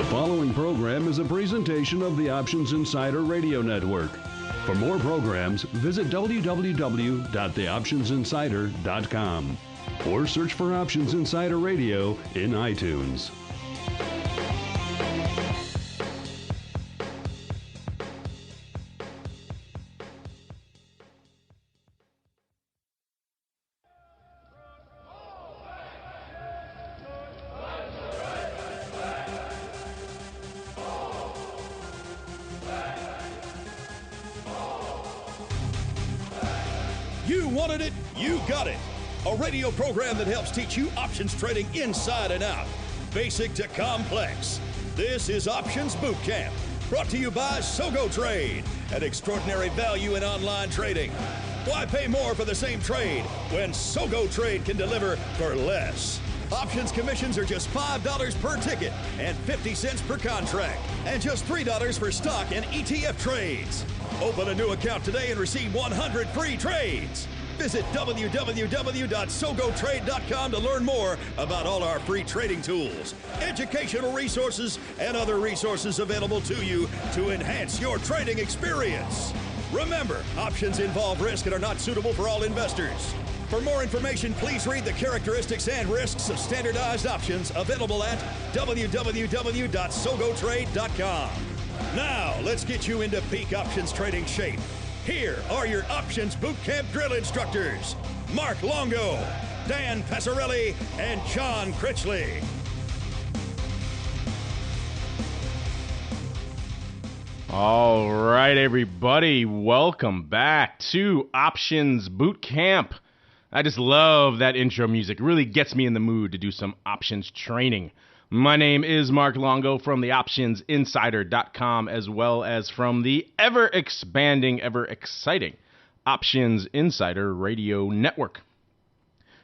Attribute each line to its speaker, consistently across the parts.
Speaker 1: following program is a presentation of the Options Insider Radio Network. For more programs, visit www.theoptionsinsider.com or search for Options Insider Radio in iTunes.
Speaker 2: You wanted it, you got it. A radio program that helps teach you options trading inside and out, basic to complex. This is Options Bootcamp, brought to you by Sogo Trade, an extraordinary value in online trading. Why pay more for the same trade when Sogo Trade can deliver for less? Options commissions are just $5 per ticket and 50 cents per contract, and just $3 for stock and ETF trades. Open a new account today and receive 100 free trades. Visit www.sogotrade.com to learn more about all our free trading tools, educational resources, and other resources available to you to enhance your trading experience. Remember, options involve risk and are not suitable for all investors. For more information, please read the characteristics and risks of standardized options available at www.sogotrade.com. Now, let's get you into peak options trading shape. Here are your Options Bootcamp drill instructors, Mark Longo, Dan Passarelli, and John Critchley.
Speaker 3: All right, everybody, welcome back to Options Bootcamp. I just love that intro music. It really gets me in the mood to do some options training. My name is Mark Longo from the OptionsInsider.com, as well as from the ever-expanding, ever-exciting Options Insider Radio Network.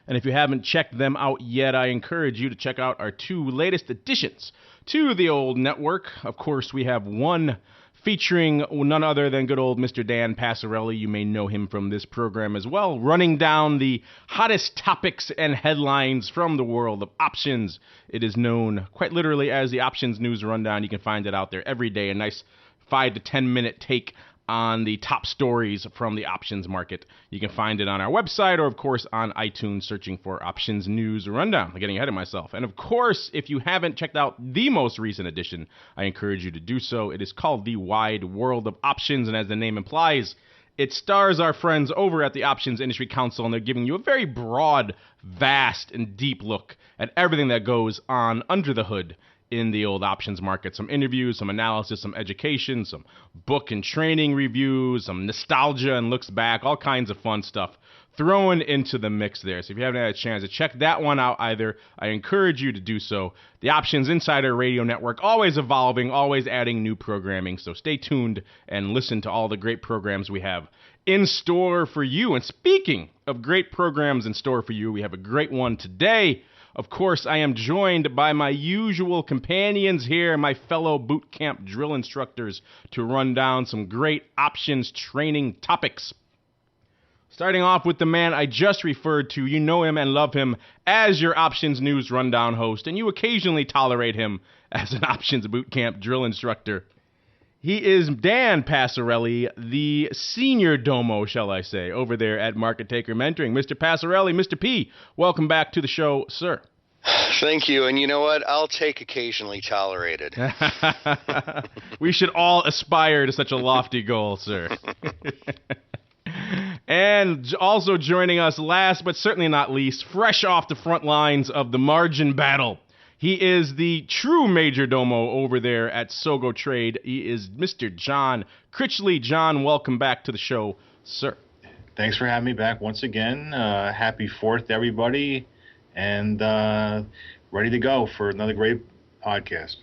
Speaker 3: And if you haven't checked them out yet, I encourage you to check out our two latest additions to the old network. Of course, we have one featuring none other than good old Mr. Dan Passarelli. You may know him from this program as well, running down the hottest topics and headlines from the world of options. It is known quite literally as the Options News Rundown. You can find it out there every day, a nice 5 to 10 minute take on the top stories from the options market. You can find it on our website or, of course, on iTunes, searching for Options News Rundown. I'm getting ahead of myself. And, of course, if you haven't checked out the most recent edition, I encourage you to do so. It is called The Wide World of Options, and as the name implies, it stars our friends over at the Options Industry Council, and they're giving you a very broad, vast, and deep look at everything that goes on under the hood in the old options market. Some interviews, some analysis, some education, some book and training reviews, some nostalgia and looks back, all kinds of fun stuff thrown into the mix there. So if you haven't had a chance to check that one out either, I encourage you to do so. The Options Insider Radio Network, always evolving, always adding new programming. So stay tuned and listen to all the great programs we have in store for you. And speaking of great programs in store for you, we have a great one today. Of course, I am joined by my usual companions here, my fellow bootcamp drill instructors, to run down some great options training topics. Starting off with the man I just referred to. You know him and love him as your Options News Rundown host, and you occasionally tolerate him as an Options Bootcamp drill instructor. He is Dan Passarelli, the senior domo, shall I say, over there at Market Taker Mentoring. Mr. Passarelli, Mr. P, welcome back to the show, sir.
Speaker 4: Thank you, and you know what? I'll take occasionally tolerated.
Speaker 3: We should all aspire to such a lofty goal, sir. And also joining us last but certainly not least, fresh off the front lines of the margin battle, he is the true major domo over there at Sogo Trade. He is Mr. John Critchley. John, welcome back to the show, sir.
Speaker 5: Thanks for having me back once again. Happy 4th, everybody, and ready to go for another great podcast.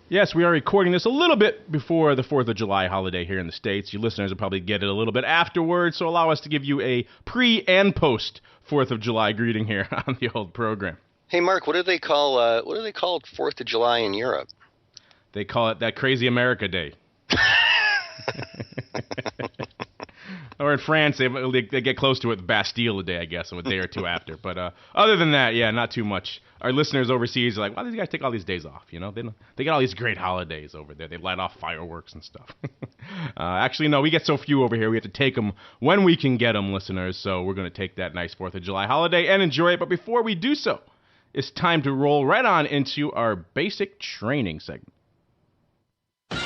Speaker 3: Yes, we are recording this a little bit before the 4th of July holiday here in the States. You listeners will probably get it a little bit afterwards, so allow us to give you a pre- and post 4th of July greeting here on the old program.
Speaker 4: Hey, Mark, what do they call 4th of July in Europe?
Speaker 3: They call it that Crazy America Day. Or in France, they get close to it with Bastille a day, I guess, a day or two after. But other than that, yeah, not too much. Our listeners overseas are like, why do these guys take all these days off? You know, they get all these great holidays over there. They light off fireworks and stuff. Actually, no, we get so few over here. We have to take them when we can get them, listeners. So we're going to take that nice 4th of July holiday and enjoy it. But before we do so, it's time to roll right on into our basic training segment.
Speaker 6: All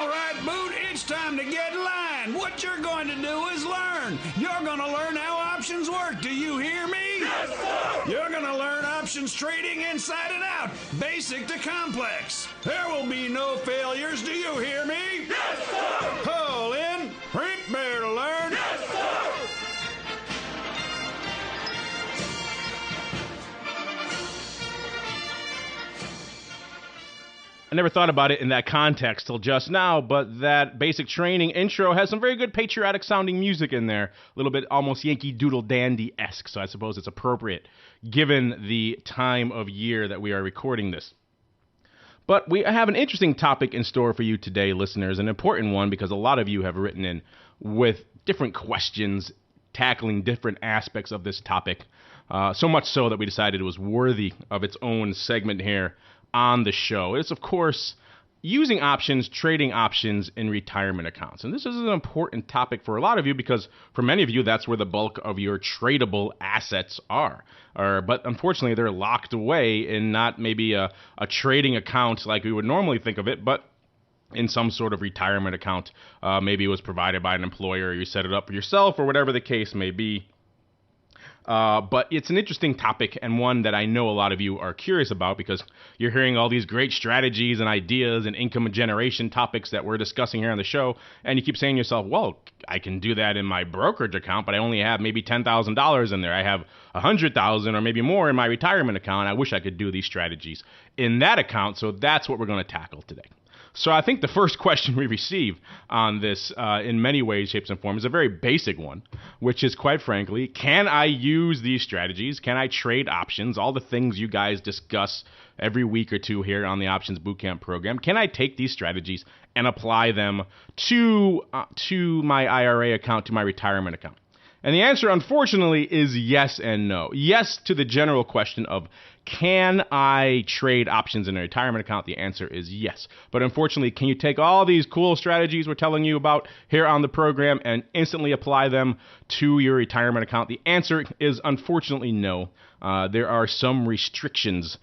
Speaker 6: right, Boot, it's time to get in line. What you're going to do is learn. You're going to learn how options work. Do you hear me? Yes, sir. You're going to learn options trading inside and out, basic to complex. There will be no failures. Do you hear me? Yes, sir. Call in. Prepare to learn. Yes, sir.
Speaker 3: I never thought about it in that context till just now, but that basic training intro has some very good patriotic sounding music in there. A little bit almost Yankee Doodle Dandy-esque, so I suppose it's appropriate given the time of year that we are recording this. But we have an interesting topic in store for you today, listeners, an important one because a lot of you have written in with different questions tackling different aspects of this topic, so much so that we decided it was worthy of its own segment here on the show. It's, of course, using options, trading options in retirement accounts. And this is an important topic for a lot of you because for many of you, that's where the bulk of your tradable assets are. But unfortunately, they're locked away in not maybe a trading account like we would normally think of it, but in some sort of retirement account. Maybe it was provided by an employer, or you set it up for yourself, or whatever the case may be. But it's an interesting topic and one that I know a lot of you are curious about because you're hearing all these great strategies and ideas and income generation topics that we're discussing here on the show, and you keep saying to yourself, well, I can do that in my brokerage account, but I only have maybe $10,000 in there. I have $100,000 or maybe more in my retirement account. I wish I could do these strategies in that account, so that's what we're going to tackle today. So I think the first question we receive on this, in many ways, shapes, and forms, is a very basic one, which is, quite frankly, can I use these strategies? Can I trade options? All the things you guys discuss every week or two here on the Options Bootcamp program. Can I take these strategies and apply them to my IRA account, to my retirement account? And the answer, unfortunately, is yes and no. Yes to the general question of, can I trade options in a retirement account? The answer is yes. But unfortunately, can you take all these cool strategies we're telling you about here on the program and instantly apply them to your retirement account? The answer is unfortunately no. There are some restrictions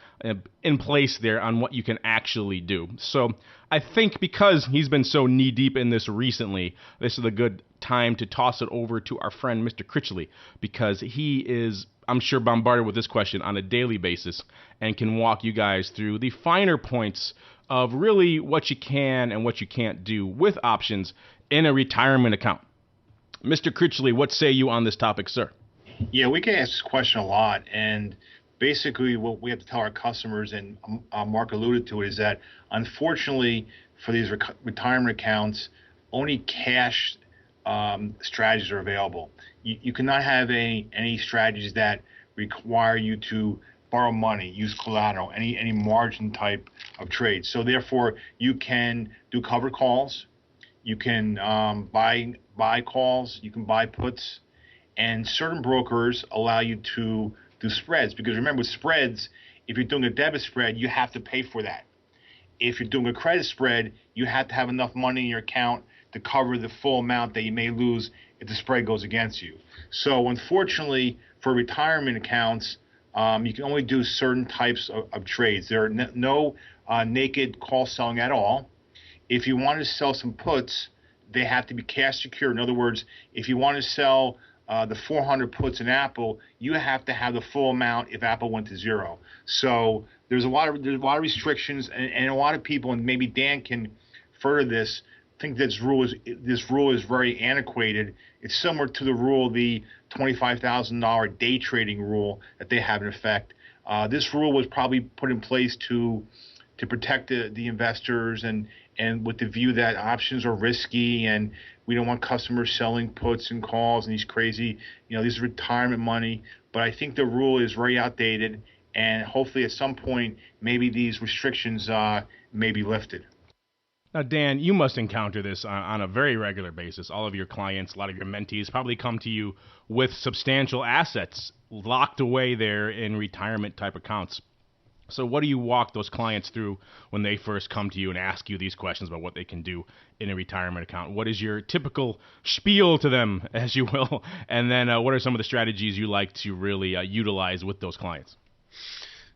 Speaker 3: in place there on what you can actually do. So I think because he's been so knee-deep in this recently, this is a good time to toss it over to our friend, Mr. Critchley, because he is, I'm sure, bombarded with this question on a daily basis and can walk you guys through the finer points of really what you can and what you can't do with options in a retirement account. Mr. Critchley, what say you on this topic, sir?
Speaker 5: Yeah, we get asked this question a lot, and basically what we have to tell our customers, and Mark alluded to it, is that unfortunately for these retirement accounts, only cash strategies are available. You cannot have any strategies that require you to borrow money, use collateral, any margin type of trade. So therefore, you can do covered calls, you can buy calls, you can buy puts, and certain brokers allow you to do spreads. Because remember, with spreads, if you're doing a debit spread, you have to pay for that. If you're doing a credit spread, you have to have enough money in your account to cover the full amount that you may lose if the spread goes against you. So unfortunately, for retirement accounts, you can only do certain types of trades. There are no naked call selling at all. If you want to sell some puts, they have to be cash secure. In other words, if you want to sell the 400 puts in Apple, you have to have the full amount if Apple went to zero. So there's a lot of restrictions, and a lot of people, and maybe Dan can further this, think this rule is very antiquated. It's similar to the rule, the $25,000 day trading rule that they have in effect. This rule was probably put in place to protect the investors and with the view that options are risky and we don't want customers selling puts and calls and these crazy, this is retirement money. But I think the rule is very outdated, and hopefully at some point maybe these restrictions may be lifted.
Speaker 3: Now, Dan, you must encounter this on a very regular basis. All of your clients, a lot of your mentees probably come to you with substantial assets locked away there in retirement type accounts. So what do you walk those clients through when they first come to you and ask you these questions about what they can do in a retirement account? What is your typical spiel to them, as you will? And then what are some of the strategies you like to really utilize with those clients?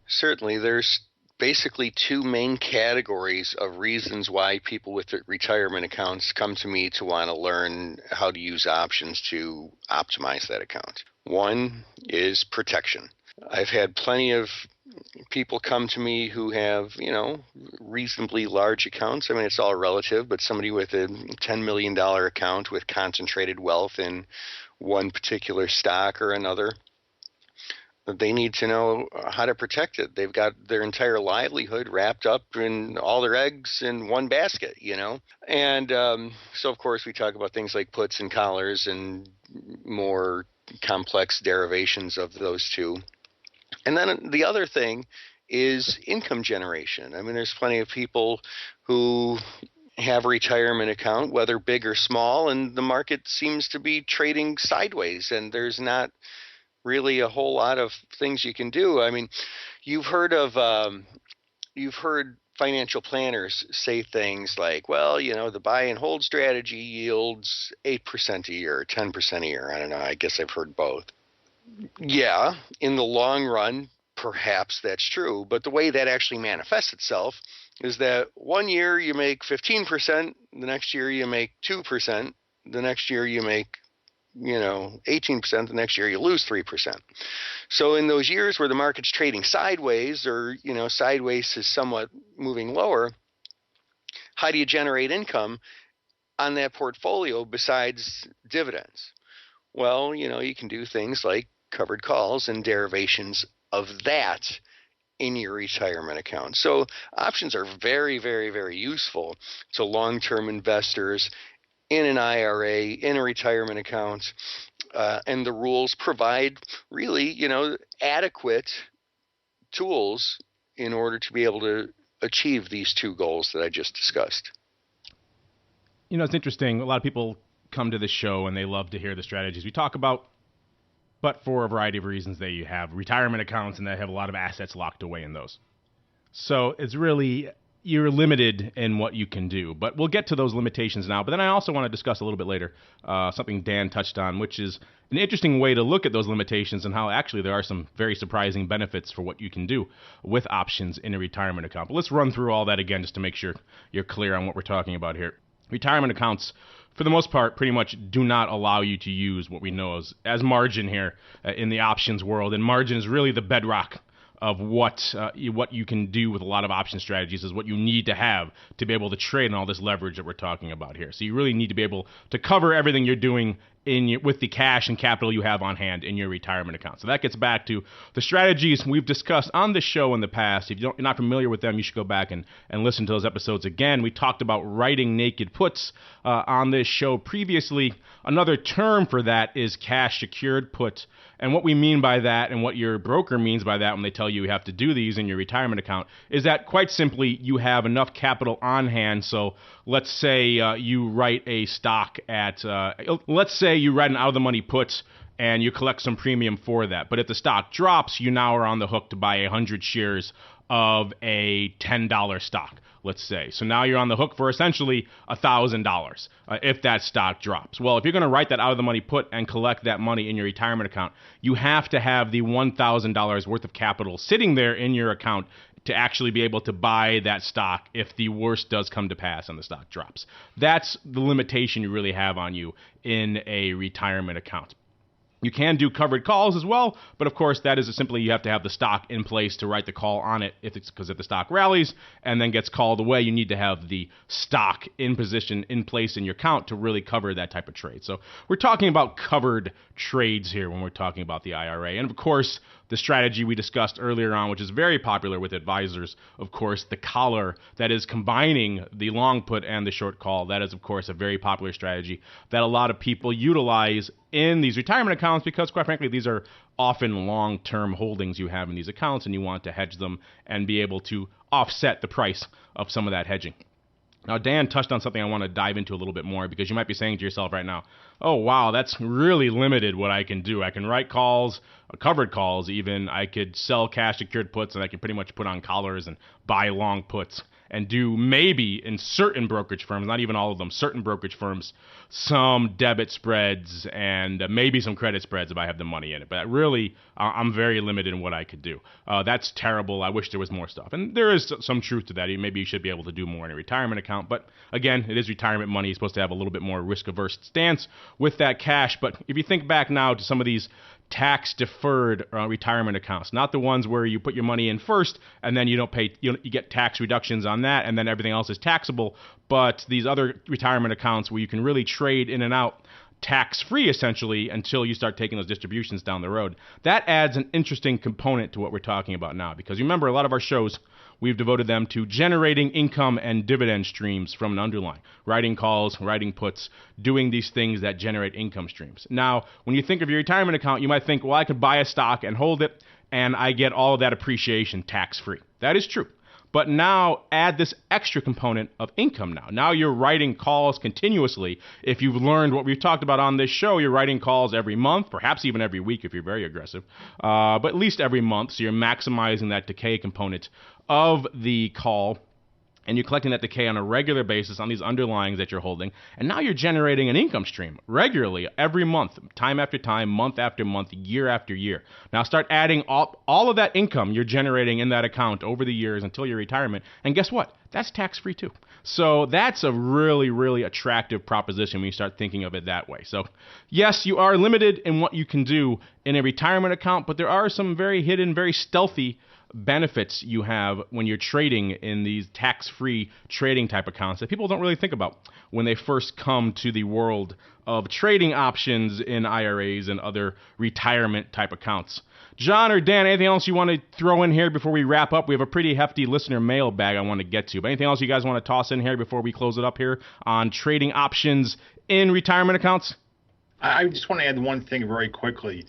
Speaker 4: Certainly. There's basically two main categories of reasons why people with retirement accounts come to me to want to learn how to use options to optimize that account. One is protection. I've had plenty of people come to me who have, reasonably large accounts. I mean, it's all relative, but somebody with a $10 million account with concentrated wealth in one particular stock or another, they need to know how to protect it. They've got their entire livelihood wrapped up in all their eggs in one basket, And so, of course, we talk about things like puts and collars and more complex derivations of those two. And then the other thing is income generation. I mean, there's plenty of people who have a retirement account, whether big or small, and the market seems to be trading sideways, and there's not really a whole lot of things you can do. I mean, you've heard financial planners say things like, well, the buy and hold strategy yields 8% a year, 10% a year. I don't know. I guess I've heard both. Yeah, in the long run, perhaps that's true. But the way that actually manifests itself is that one year you make 15%, the next year you make 2%, the next year you make 18%, the next year you lose 3%. So in those years where the market's trading sideways or, sideways is somewhat moving lower, how do you generate income on that portfolio besides dividends? Well, you can do things like covered calls and derivations of that in your retirement account. So options are very, very, very useful to long-term investors in an IRA, in a retirement account, and the rules provide really, adequate tools in order to be able to achieve these two goals that I just discussed.
Speaker 3: It's interesting. A lot of people come to this show and they love to hear the strategies we talk about, but for a variety of reasons they have retirement accounts and they have a lot of assets locked away in those. So it's really, you're limited in what you can do, but we'll get to those limitations now. But then I also want to discuss a little bit later something Dan touched on, which is an interesting way to look at those limitations and how actually there are some very surprising benefits for what you can do with options in a retirement account. But let's run through all that again just to make sure you're clear on what we're talking about here. Retirement accounts, for the most part, pretty much do not allow you to use what we know as margin here in the options world. And margin is really the bedrock of what you can do with a lot of option strategies, is what you need to have to be able to trade in all this leverage that we're talking about here. So you really need to be able to cover everything you're doing with the cash and capital you have on hand in your retirement account. So that gets back to the strategies we've discussed on this show in the past. If you're not familiar with them, you should go back and listen to those episodes again. We talked about writing naked puts on this show previously. Another term for that is cash secured put. And what we mean by that, and what your broker means by that when they tell you have to do these in your retirement account, is that quite simply you have enough capital on hand. So let's say you write a stock at, let's say you write an out-of-the-money put and you collect some premium for that. But if the stock drops, you now are on the hook to buy 100 shares of a $10 stock, let's say. So now you're on the hook for essentially $1,000 if that stock drops. Well, if you're going to write that out-of-the-money put and collect that money in your retirement account, you have to have the $1,000 worth of capital sitting there in your account to actually be able to buy that stock if the worst does come to pass and the stock drops. That's the limitation you really have on you in a retirement account. You can do covered calls as well, but of course that is simply you have to have the stock in place to write the call on it, because if the stock rallies and then gets called away, you need to have the stock in position in place in your account to really cover that type of trade. So we're talking about covered trades here when we're talking about the IRA. And of course, the strategy we discussed earlier on, which is very popular with advisors, of course, the collar, that is combining the long put and the short call. That is, of course, a very popular strategy that a lot of people utilize in these retirement accounts because, quite frankly, these are often long-term holdings you have in these accounts and you want to hedge them and be able to offset the price of some of that hedging. Now, Dan touched on something I want to dive into a little bit more, because you might be saying to yourself right now, oh, wow, that's really limited what I can do. I can write calls, covered calls even. I could sell cash secured puts, and I can pretty much put on collars and buy long puts and do maybe in certain brokerage firms, not even all of them, certain brokerage firms, some debit spreads and maybe some credit spreads if I have the money in it. But really, I'm very limited in what I could do. That's terrible. I wish there was more stuff. And there is some truth to that. Maybe you should be able to do more in a retirement account. But again, it is retirement money. You're supposed to have a little bit more risk-averse stance with that cash. But if you think back now to some of these tax-deferred retirement accounts, not the ones where you put your money in first and then you don't pay, you get tax reductions on that and then everything else is taxable, but these other retirement accounts where you can really trade in and out tax-free essentially until you start taking those distributions down the road. That adds an interesting component to what we're talking about now, because remember, a lot of our shows, we've devoted them to generating income and dividend streams from an underlying, writing calls, writing puts, doing these things that generate income streams. Now, when you think of your retirement account, you might think, well, I could buy a stock and hold it, and I get all of that appreciation tax-free. That is true. But now add this extra component of income now. Now you're writing calls continuously. If you've learned what we've talked about on this show, you're writing calls every month, perhaps even every week if you're very aggressive, but at least every month. So you're maximizing that decay component of the call, and you're collecting that decay on a regular basis on these underlyings that you're holding, and now you're generating an income stream regularly every month, time after time, month after month, year after year. Now start adding all of that income you're generating in that account over the years until your retirement, and guess what? That's tax-free too. So that's a really, really attractive proposition when you start thinking of it that way. So yes, you are limited in what you can do in a retirement account, but there are some very hidden, very stealthy benefits you have when you're trading in these tax-free trading type accounts that people don't really think about when they first come to the world of trading options in IRAs and other retirement type accounts. John or Dan, anything else you want to throw in here before we wrap up? We have a pretty hefty listener mailbag I want to get to, but anything else you guys want to toss in here before we close it up here on trading options in retirement accounts?
Speaker 5: I just want to add one thing very quickly.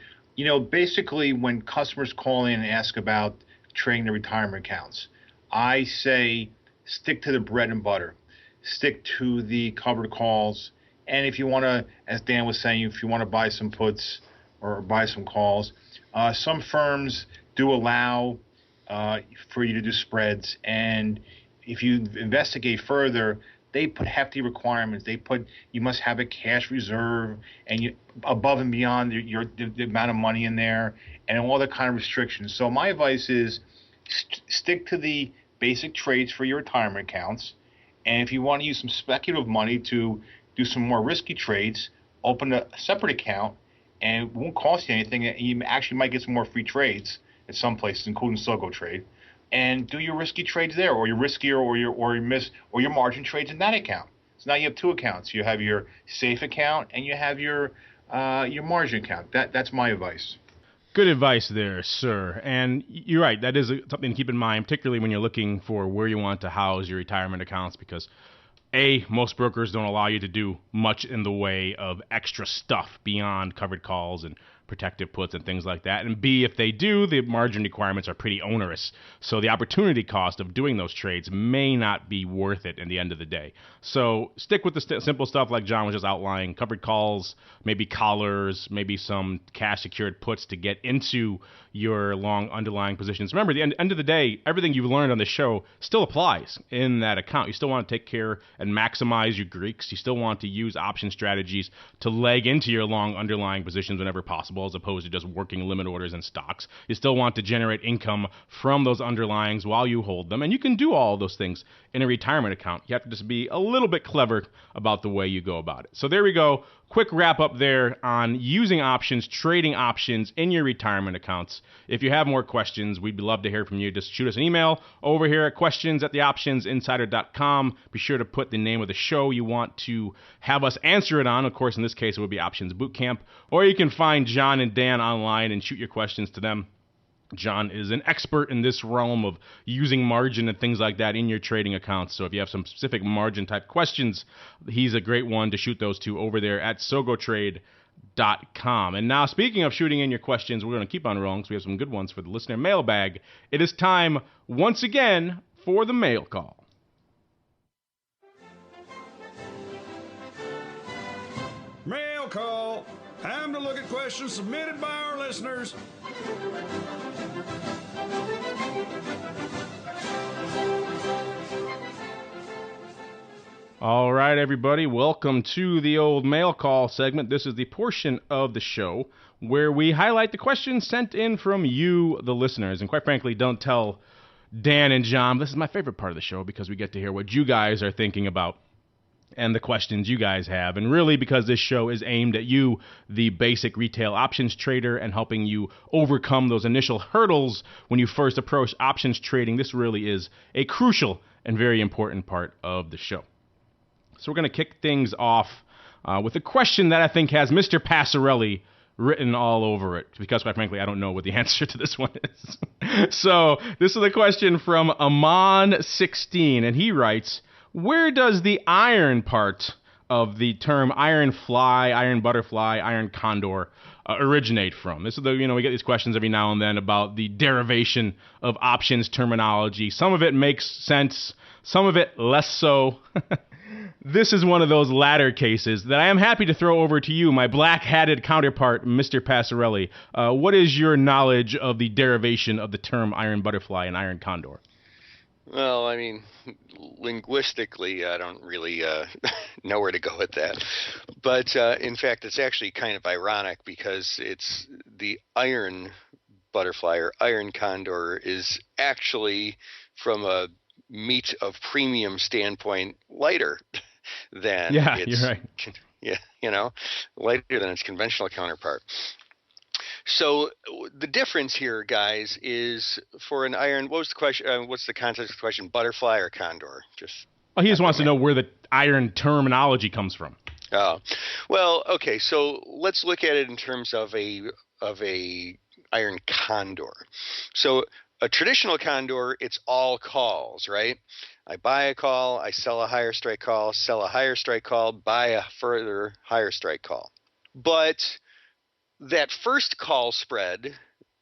Speaker 5: Basically when customers call in and ask about trading the retirement accounts, I say stick to the bread and butter, stick to the covered calls, and if you want to, as Dan was saying, if you want to buy some puts or buy some calls, some firms do allow for you to do spreads, and if you investigate further, they put hefty requirements. You must have a cash reserve and above and beyond the amount of money in there, and all that kind of restrictions. So my advice is stick to the basic trades for your retirement accounts, and if you want to use some speculative money to do some more risky trades, open a separate account, and it won't cost you anything. You actually might get some more free trades at some places, including Sogo Trade, and do your risky trades there, or your riskier or your margin trades in that account. So now you have two accounts. You have your safe account and you have your margin account. That's my advice.
Speaker 3: Good advice there, sir. And you're right. That is something to keep in mind, particularly when you're looking for where you want to house your retirement accounts, because most brokers don't allow you to do much in the way of extra stuff beyond covered calls and protective puts and things like that. And B, if they do, the margin requirements are pretty onerous. So the opportunity cost of doing those trades may not be worth it in the end of the day. So stick with the simple stuff like John was just outlining, covered calls, maybe collars, maybe some cash secured puts to get into your long underlying positions. Remember, at the end of the day, everything you've learned on the show still applies in that account. You still want to take care and maximize your Greeks. You still want to use option strategies to leg into your long underlying positions whenever possible, as opposed to just working limit orders and stocks. You still want to generate income from those underlyings while you hold them, and you can do all of those things in a retirement account. You have to just be a little bit clever about the way you go about it. So there we go. Quick wrap up there on using options, trading options in your retirement accounts. If you have more questions, we'd love to hear from you. Just shoot us an email over here at questions@theoptionsinsider.com. Be sure to put the name of the show you want to have us answer it on. Of course, in this case, it would be Options Bootcamp. Or you can find John and Dan online and shoot your questions to them. John is an expert in this realm of using margin and things like that in your trading accounts. So if you have some specific margin type questions, he's a great one to shoot those to over there at sogotrade.com. And now, speaking of shooting in your questions, we're going to keep on rolling because we have some good ones for the listener mailbag. It is time once again for the mail call.
Speaker 6: Time to look at questions submitted by our listeners.
Speaker 3: All right, everybody, welcome to the old mail call segment. This is the portion of the show where we highlight the questions sent in from you, the listeners. And quite frankly, don't tell Dan and John, this is my favorite part of the show because we get to hear what you guys are thinking about and the questions you guys have. And really, because this show is aimed at you, the basic retail options trader, and helping you overcome those initial hurdles when you first approach options trading, this really is a crucial and very important part of the show. So we're going to kick things off with a question that I think has Mr. Passarelli written all over it, because quite frankly, I don't know what the answer to this one is. So this is a question from Amon16, and he writes, where does the iron part of the term iron fly, iron butterfly, iron condor originate from? This is the, we get these questions every now and then about the derivation of options terminology. Some of it makes sense, some of it less so. This is one of those latter cases that I am happy to throw over to you, my black-hatted counterpart, Mr. Passarelli. What is your knowledge of the derivation of the term iron butterfly and iron condor?
Speaker 4: Well, I mean, linguistically, I don't really know where to go with that. But in fact, it's actually kind of ironic because it's the iron butterfly or iron condor is actually, from a meat of premium standpoint, lighter than its,
Speaker 3: you're right.
Speaker 4: Lighter than its conventional counterpart. So the difference here, guys, is for an iron. What was the question? What's the context of the question? Butterfly or condor?
Speaker 3: He just wants to know where the iron terminology comes from.
Speaker 4: Oh, well, okay. So let's look at it in terms of a iron condor. So a traditional condor, it's all calls, right? I buy a call, I sell a higher strike call, sell a higher strike call, buy a further higher strike call. But that first call spread,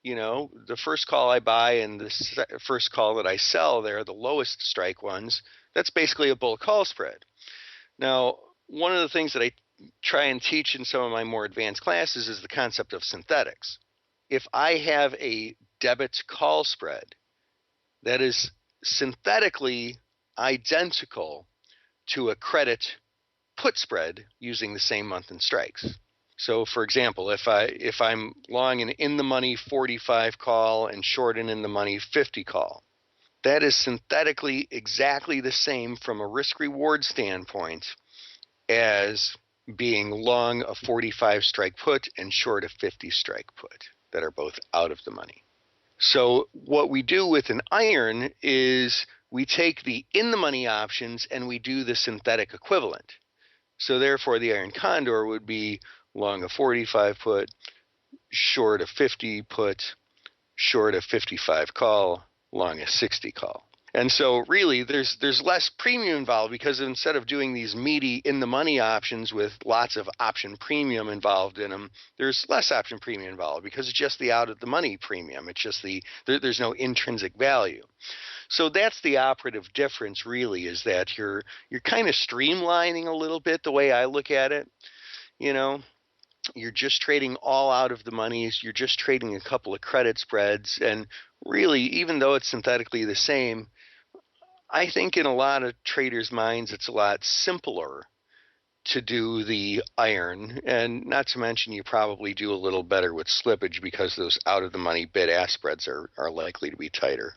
Speaker 4: the first call I buy and the first call that I sell, they're the lowest strike ones. That's basically a bull call spread. Now, one of the things that I try and teach in some of my more advanced classes is the concept of synthetics. If I have a debit call spread that is synthetically identical to a credit put spread using the same month and strikes. So, for example, if I'm long an in the money 45 call and short an in the money 50 call, that is synthetically exactly the same from a risk reward standpoint as being long a 45 strike put and short a 50 strike put that are both out of the money. So what we do with an iron is we take the in the money options and we do the synthetic equivalent. So therefore the iron condor would be long a 45 put, short a 50 put, short a 55 call, long a 60 call. And so really there's less premium involved because instead of doing these meaty in the money options with lots of option premium involved in them, there's less option premium involved because it's just the out of the money premium. It's just there's no intrinsic value. So that's the operative difference really, is that you're kind of streamlining a little bit the way I look at it. You're just trading all out of the monies. You're just trading a couple of credit spreads. And really, even though it's synthetically the same, I think in a lot of traders' minds, it's a lot simpler to do the iron. And not to mention, you probably do a little better with slippage because those out-of-the-money bid-ask spreads are likely to be tighter.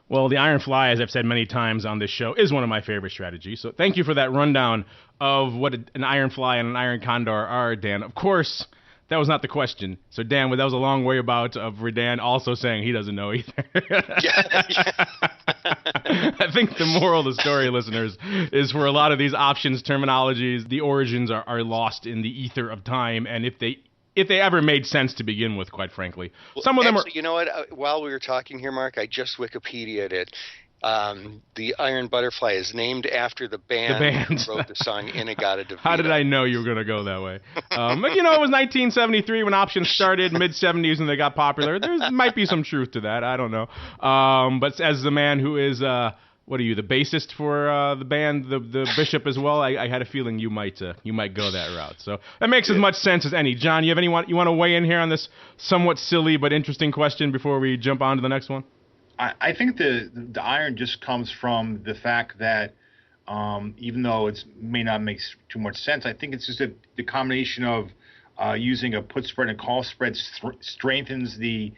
Speaker 3: Well, the iron fly, as I've said many times on this show, is one of my favorite strategies. So thank you for that rundown of what an iron fly and an iron condor are, Dan. Of course, that was not the question. So, Dan, that was a long way about of Dan also saying he doesn't know either.
Speaker 4: Yeah.
Speaker 3: I think the moral of the story, listeners, is for a lot of these options terminologies, the origins are lost in the ether of time, and if they ever made sense to begin with, quite frankly.
Speaker 4: Well,
Speaker 3: some of them
Speaker 4: actually, you know what? While we were talking here, Mark, I just Wikipedia'd it. The Iron Butterfly is named after the band who wrote the song In-A-Gadda-Da-Vida.
Speaker 3: How did I know you were going to go that way? But, it was 1973 when options started, mid-70s, and they got popular. There might be some truth to that. I don't know. But as the man who is, what are you, the bassist for the band, the Bishop as well? I had a feeling you might go that route. So that makes as much sense as any. John, you want to weigh in here on this somewhat silly but interesting question before we jump on to the next one?
Speaker 5: I think the iron just comes from the fact that even though it may not make too much sense, I think it's just the combination of using a put spread and call spread strengthens the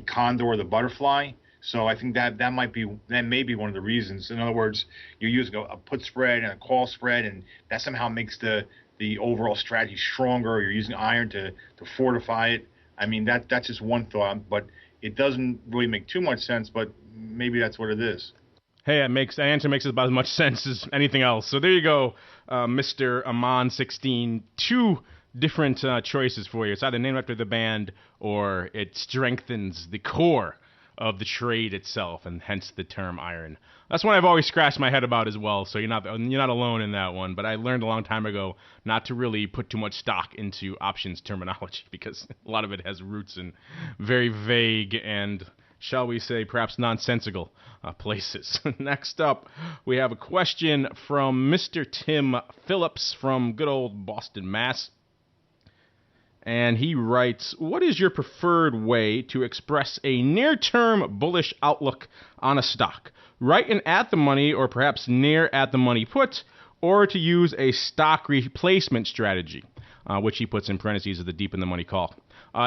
Speaker 5: condor or the butterfly. So I think that may be one of the reasons. In other words, you're using a put spread and a call spread, and that somehow makes the overall strategy stronger. Or you're using iron to fortify it. I mean, that's just one thought, but it doesn't really make too much sense. But maybe that's what it is.
Speaker 3: Hey, that answer makes about as much sense as anything else. So there you go, Mr. Amon16. Two different choices for you. It's either named after the band or it strengthens the core of the trade itself, and hence the term iron. That's one I've always scratched my head about as well, so you're not alone in that one. But I learned a long time ago not to really put too much stock into options terminology because a lot of it has roots in very vague and, shall we say, perhaps nonsensical places. Next up, we have a question from Mr. Tim Phillips from good old Boston, Mass. And he writes, what is your preferred way to express a near-term bullish outlook on a stock? Right in at the money or perhaps near at the money put, or to use a stock replacement strategy, which he puts in parentheses as the deep in the money call.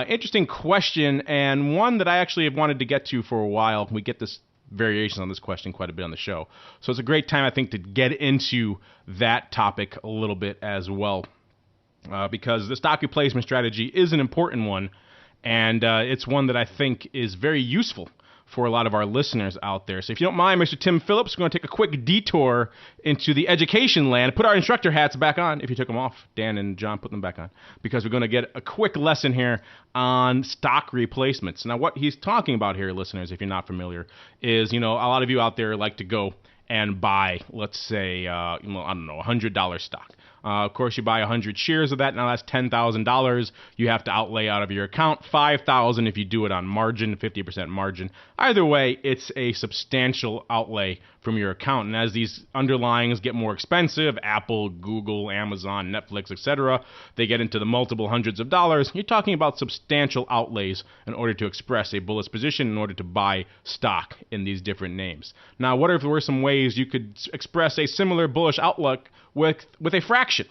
Speaker 3: Interesting question, and one that I actually have wanted to get to for a while. We get this variations on this question quite a bit on the show. So it's a great time, I think, to get into that topic a little bit as well. Because the stock replacement strategy is an important one, and it's one that I think is very useful for a lot of our listeners out there. So if you don't mind, Mr. Tim Phillips, we're going to take a quick detour into the education land. Put our instructor hats back on. If you took them off, Dan and John, put them back on, because we're going to get a quick lesson here on stock replacements. Now, what he's talking about here, listeners, if you're not familiar, is, a lot of you out there like to go and buy, let's say, I don't know, $100 stock. Of course, you buy 100 shares of that. Now that's $10,000. You have to outlay out of your account $5,000 if you do it on margin, 50% margin. Either way, it's a substantial outlay from your account. And as these underlyings get more expensive, Apple, Google, Amazon, Netflix, etc., they get into the multiple hundreds of dollars. You're talking about substantial outlays in order to express a bullish position, in order to buy stock in these different names. Now, what if there were some ways you could express a similar bullish outlook with a fraction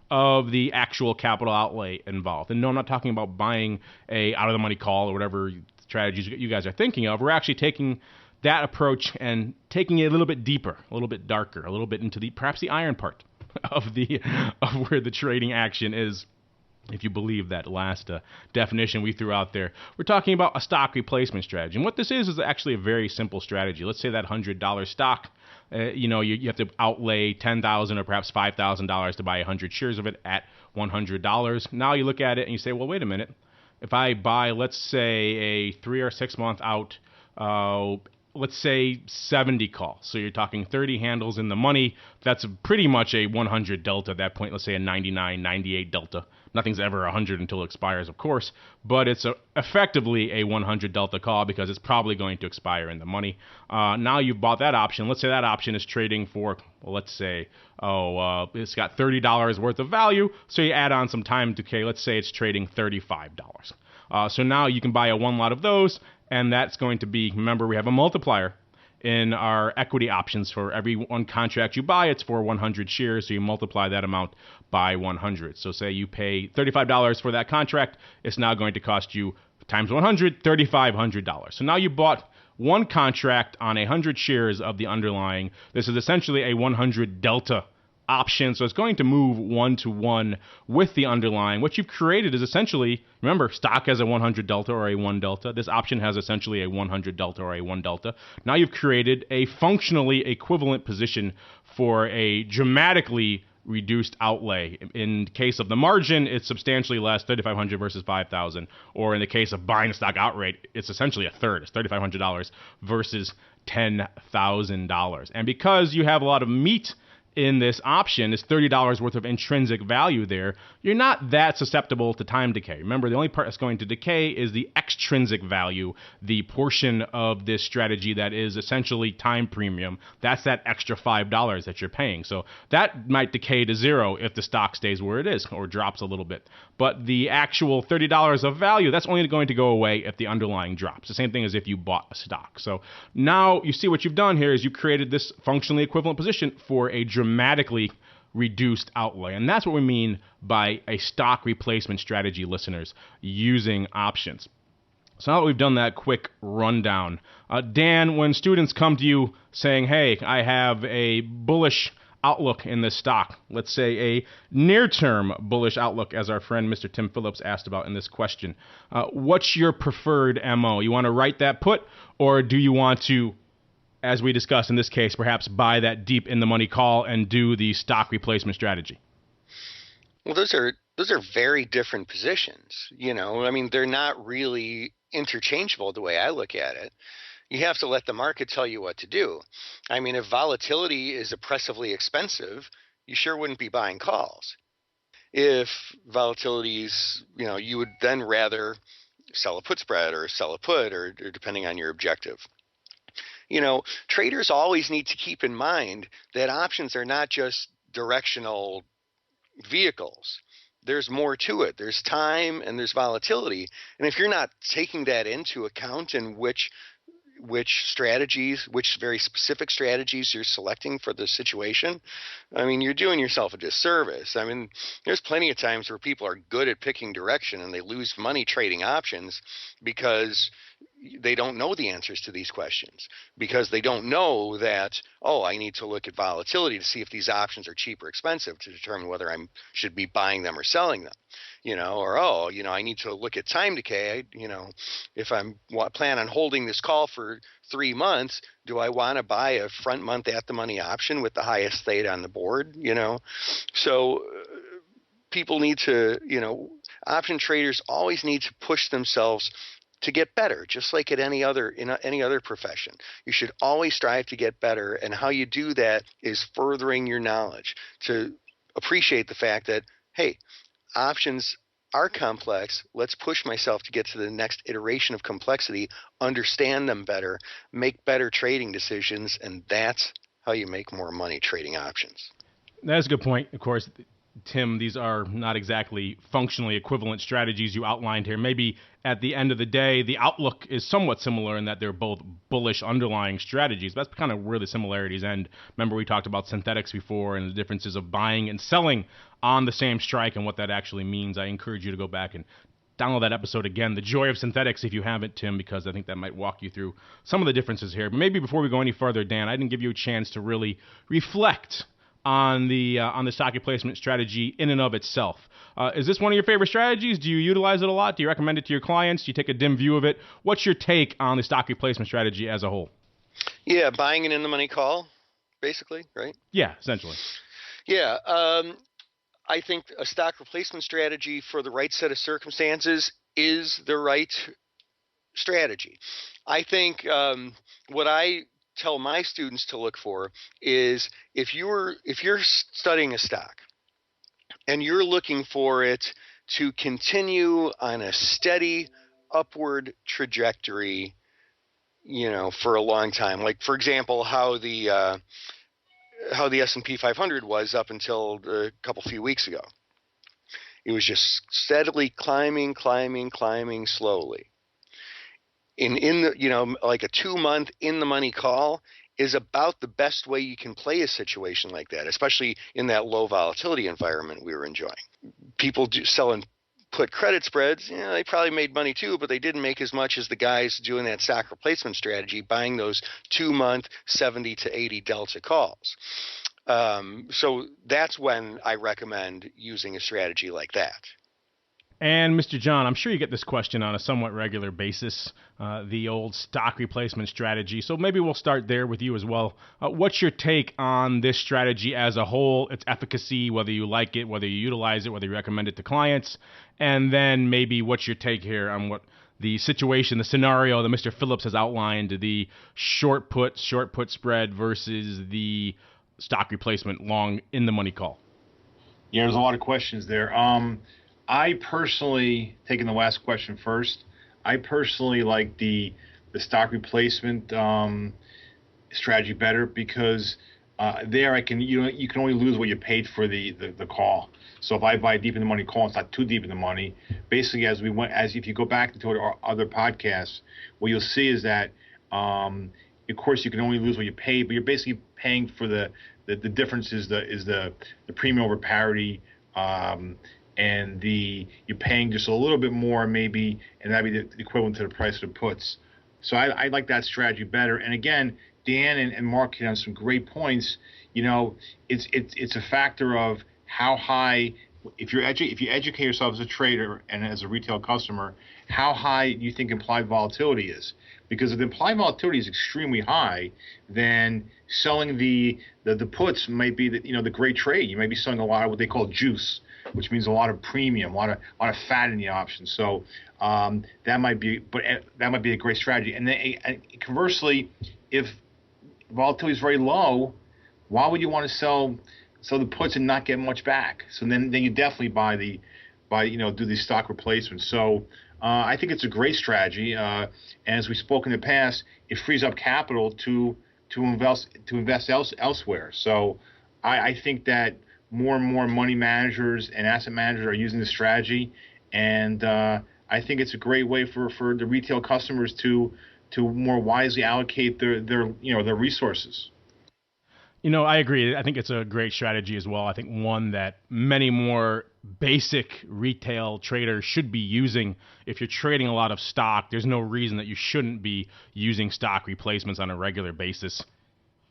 Speaker 3: of the actual capital outlay involved? And no, I'm not talking about buying a out-of-the-money call or whatever strategies you guys are thinking of. We're actually taking that approach and taking it a little bit deeper, a little bit darker, a little bit into perhaps the iron part of where the trading action is, if you believe that last definition we threw out there. We're talking about a stock replacement strategy. And what this is actually a very simple strategy. Let's say that $100 stock, you have to outlay $10,000 or perhaps $5,000 to buy 100 shares of it at $100. Now you look at it and you say, well, wait a minute. If I buy, let's say, a 3 or 6 month out, let's say 70 call. So you're talking 30 handles in the money. That's pretty much a 100 delta at that point. Let's say a 99, 98 delta. Nothing's ever 100 until it expires, of course, but it's effectively a 100 delta call because it's probably going to expire in the money. Now you've bought that option. Let's say that option is trading for, let's say, it's got $30 worth of value, so you add on some time decay. Let's say it's trading $35. So now you can buy a one lot of those, and that's going to be, remember, we have a multiplier in our equity options. For every one contract you buy, it's for 100 shares, so you multiply that amount by 100. So say you pay $35 for that contract, it's now going to cost you times 100, $3,500. So now you bought one contract on 100 shares of the underlying. This is essentially a 100 delta option, so it's going to move 1-to-1 with the underlying. What you've created is essentially, remember, stock has a 100 delta or a 1 delta. This option has essentially a 100 delta or a 1 delta. Now you've created a functionally equivalent position for a dramatically reduced outlay. In case of the margin, it's substantially less, $3,500 versus $5,000. Or in the case of buying stock outright, it's essentially a third. It's $3,500 versus $10,000. And because you have a lot of meat in this option, is $30 worth of intrinsic value there, you're not that susceptible to time decay. Remember, the only part that's going to decay is the extrinsic value, the portion of this strategy that is essentially time premium. That's that extra $5 that you're paying. So that might decay to zero if the stock stays where it is or drops a little bit. But the actual $30 of value, that's only going to go away if the underlying drops. The same thing as if you bought a stock. So now you see what you've done here is you created this functionally equivalent position for a dramatically reduced outlay. And that's what we mean by a stock replacement strategy, listeners, using options. So now that we've done that quick rundown, Dan, when students come to you saying, hey, I have a bullish outlook in this stock, let's say a near-term bullish outlook, as our friend Mr. Tim Phillips asked about in this question, what's your preferred MO? You want to write that put, or do you want to, as we discussed in this case, perhaps buy that deep in the money call and do the stock replacement strategy?
Speaker 4: Well, those are very different positions. I mean, they're not really interchangeable the way I look at it. You have to let the market tell you what to do. I mean, if volatility is oppressively expensive, you sure wouldn't be buying calls. If volatility is, you would then rather sell a put spread or sell a put, or depending on your objective. Traders always need to keep in mind that options are not just directional vehicles. There's more to it. There's time and there's volatility. And if you're not taking that into account in which strategies, which very specific strategies you're selecting for the situation, I mean, you're doing yourself a disservice. I mean, there's plenty of times where people are good at picking direction and they lose money trading options because they don't know the answers to these questions, because they don't know that, I need to look at volatility to see if these options are cheap or expensive to determine whether I should be buying them or selling them, or, I need to look at time decay. If I'm plan on holding this call for 3 months, do I want to buy a front month at the money option with the highest theta on the board? So people need to, option traders always need to push themselves to get better, just like in any other profession. You should always strive to get better, and how you do that is furthering your knowledge, to appreciate the fact that, hey, options are complex. Let's push myself to get to the next iteration of complexity, understand them better, make better trading decisions, and that's how you make more money trading options.
Speaker 3: That's a good point. Of course, Tim, these are not exactly functionally equivalent strategies you outlined here. Maybe at the end of the day, the outlook is somewhat similar in that they're both bullish underlying strategies. That's kind of where the similarities end. Remember, we talked about synthetics before and the differences of buying and selling on the same strike and what that actually means. I encourage you to go back and download that episode again, The Joy of Synthetics, if you haven't, Tim, because I think that might walk you through some of the differences here. But maybe before we go any further, Dan, I didn't give you a chance to really reflect on the stock replacement strategy in and of itself. Is this one of your favorite strategies? Do you utilize it a lot? Do you recommend it to your clients? Do you take a dim view of it? What's your take on the stock replacement strategy as a whole?
Speaker 4: Yeah, buying an in-the-money call, basically, right?
Speaker 3: Yeah, essentially.
Speaker 4: Yeah, I think a stock replacement strategy for the right set of circumstances is the right strategy. I think what I tell my students to look for is if you're studying a stock and you're looking for it to continue on a steady upward trajectory, for a long time, like for example how the S&P 500 was up until a few weeks ago. It was just steadily climbing slowly. In the like a 2-month in the money call is about the best way you can play a situation like that, especially in that low volatility environment we were enjoying. People selling put credit spreads, they probably made money too, but they didn't make as much as the guys doing that stock replacement strategy, buying those 2-month 70 to 80 delta calls. So that's when I recommend using a strategy like that.
Speaker 3: And Mr. John, I'm sure you get this question on a somewhat regular basis, the old stock replacement strategy. So maybe we'll start there with you as well. What's your take on this strategy as a whole, its efficacy, whether you like it, whether you utilize it, whether you recommend it to clients? And then maybe what's your take here on what the situation, the scenario that Mr. Phillips has outlined, the short put spread versus the stock replacement long in the money call?
Speaker 5: Yeah, there's a lot of questions there. I personally, taking the last question first, I personally like the stock replacement strategy better because there you can only lose what you paid for the call. So if I buy a deep in the money call, it's not too deep in the money. Basically, as if you go back to our other podcasts, what you'll see is that of course you can only lose what you paid, but you're basically paying for the difference is the premium over parity, and you're paying just a little bit more maybe, and that'd be the equivalent to the price of the puts. So I like that strategy better. And again, Dan and Mark hit on some great points. It's a factor of how high, if you educate yourself as a trader and as a retail customer, how high do you think implied volatility is? Because if the implied volatility is extremely high, then selling the puts might be the great trade. You might be selling a lot of what they call juice, which means a lot of premium, a lot of fat in the option. So that might be a great strategy. And then conversely, if volatility is very low, why would you want to sell the puts and not get much back? So then you definitely do these stock replacements. So I think it's a great strategy. And as we spoke in the past, it frees up capital to invest elsewhere. So I think that more and more money managers and asset managers are using this strategy, and I think it's a great way for the retail customers to more wisely allocate their resources.
Speaker 3: I agree. I think it's a great strategy as well. I think one that many more basic retail traders should be using. If you're trading a lot of stock, there's no reason that you shouldn't be using stock replacements on a regular basis.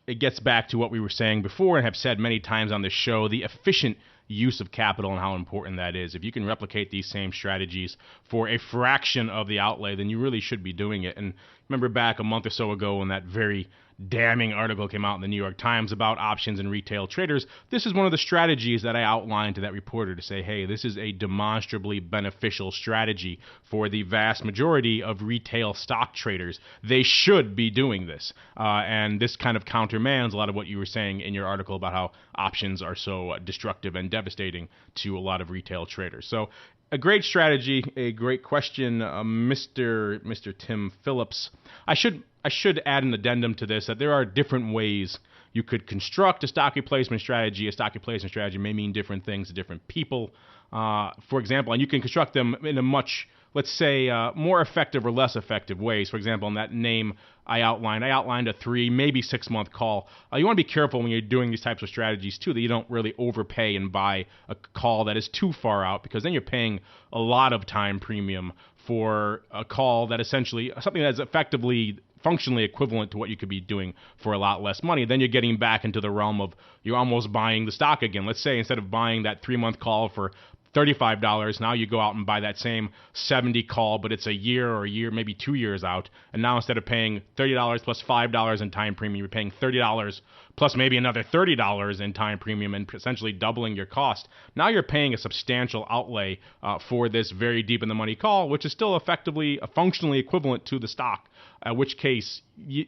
Speaker 3: It gets back to what we were saying before and have said many times on this show, the efficient use of capital and how important that is. If you can replicate these same strategies for a fraction of the outlay, then you really should be doing it. And remember back a month or so ago when that very damning article came out in the New York Times about options and retail traders, this is one of the strategies that I outlined to that reporter to say, hey, this is a demonstrably beneficial strategy for the vast majority of retail stock traders. They should be doing this. And this kind of countermands a lot of what you were saying in your article about how options are so destructive and devastating to a lot of retail traders. So a great strategy, a great question, Mr. Tim Phillips. I should add an addendum to this that there are different ways you could construct a stock replacement strategy. A stock replacement strategy may mean different things to different people. For example, and you can construct them in a much, let's say, more effective or less effective ways. For example, in that name I outlined a 3, maybe 6 month call. You want to be careful when you're doing these types of strategies too, that you don't really overpay and buy a call that is too far out, because then you're paying a lot of time premium for a call that essentially, something that's effectively functionally equivalent to what you could be doing for a lot less money. Then you're getting back into the realm of you're almost buying the stock again. Let's say instead of buying that 3 month call for $35, now you go out and buy that same 70 call, but it's a year, maybe 2 years out. And now instead of paying $30 plus $5 in time premium, you're paying $30 plus maybe another $30 in time premium, and essentially doubling your cost. Now you're paying a substantial outlay for this very deep in the money call, which is still effectively functionally equivalent to the stock, in which case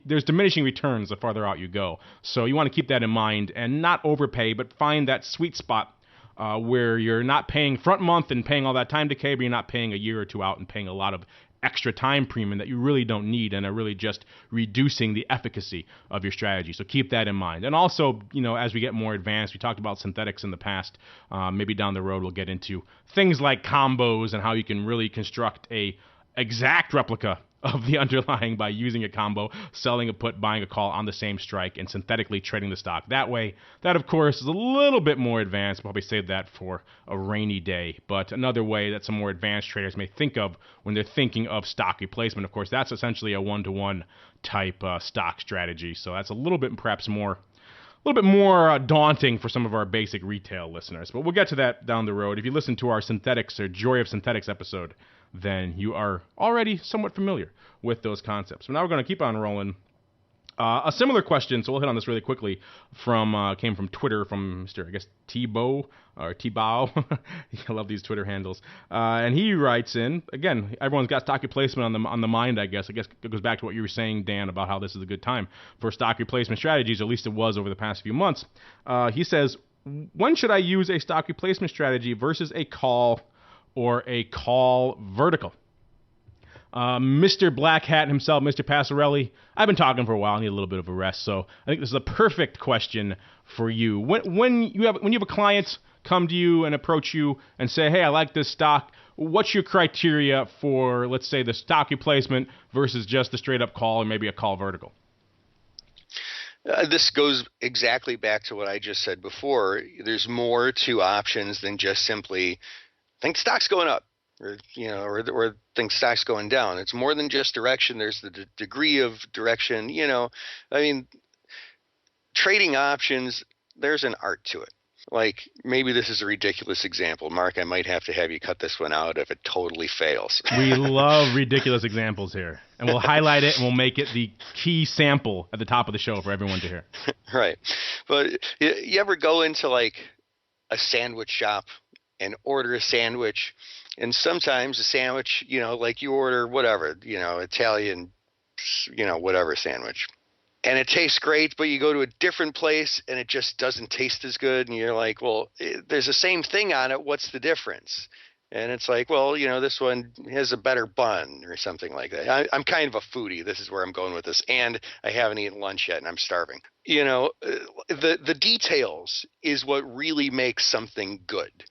Speaker 3: there's diminishing returns the farther out you go. So you want to keep that in mind and not overpay, but find that sweet spot where you're not paying front month and paying all that time decay, but you're not paying a year or two out and paying a lot of extra time premium that you really don't need and are really just reducing the efficacy of your strategy. So keep that in mind. And also, as we get more advanced, we talked about synthetics in the past. Maybe down the road we'll get into things like combos and how you can really construct a exact replica of the underlying by using a combo, selling a put, buying a call on the same strike, and synthetically trading the stock that way. That, of course, is a little bit more advanced. We'll probably save that for a rainy day. But another way that some more advanced traders may think of when they're thinking of stock replacement, of course, that's essentially a one-to-one type stock strategy. So that's a little bit more daunting for some of our basic retail listeners. But we'll get to that down the road. If you listen to our Synthetics or Joy of Synthetics episode, then you are already somewhat familiar with those concepts. So now we're going to keep on rolling. A similar question, so we'll hit on this really quickly, came from Twitter from Mr. I guess Tebow or Tebow. I love these Twitter handles. And he writes in, again, everyone's got stock replacement on the mind, I guess. I guess it goes back to what you were saying, Dan, about how this is a good time for stock replacement strategies, or at least it was over the past few months. He says, when should I use a stock replacement strategy versus a call or a call vertical? Mr. Black Hat himself, Mr. Passarelli, I've been talking for a while. I need a little bit of a rest, so I think this is a perfect question for you. When you have a client come to you and approach you and say, hey, I like this stock, what's your criteria for, let's say, the stock replacement versus just the straight-up call and maybe a call vertical?
Speaker 4: This goes exactly back to what I just said before. There's more to options than just simply think stock's going up. Or think stock's going down. It's more than just direction. There's the degree of direction. Trading options, there's an art to it. Like, maybe this is a ridiculous example. Mark, I might have to have you cut this one out if it totally fails.
Speaker 3: We love ridiculous examples here. And we'll highlight it and we'll make it the key sample at the top of the show for everyone to hear.
Speaker 4: Right. But you ever go into like a sandwich shop and order a sandwich? And sometimes a sandwich, like you order whatever, Italian, whatever sandwich. And it tastes great, but you go to a different place and it just doesn't taste as good. And you're like, well, there's the same thing on it. What's the difference? And it's like, well, this one has a better bun or something like that. I'm kind of a foodie. This is where I'm going with this. And I haven't eaten lunch yet and I'm starving. The details is what really makes something good.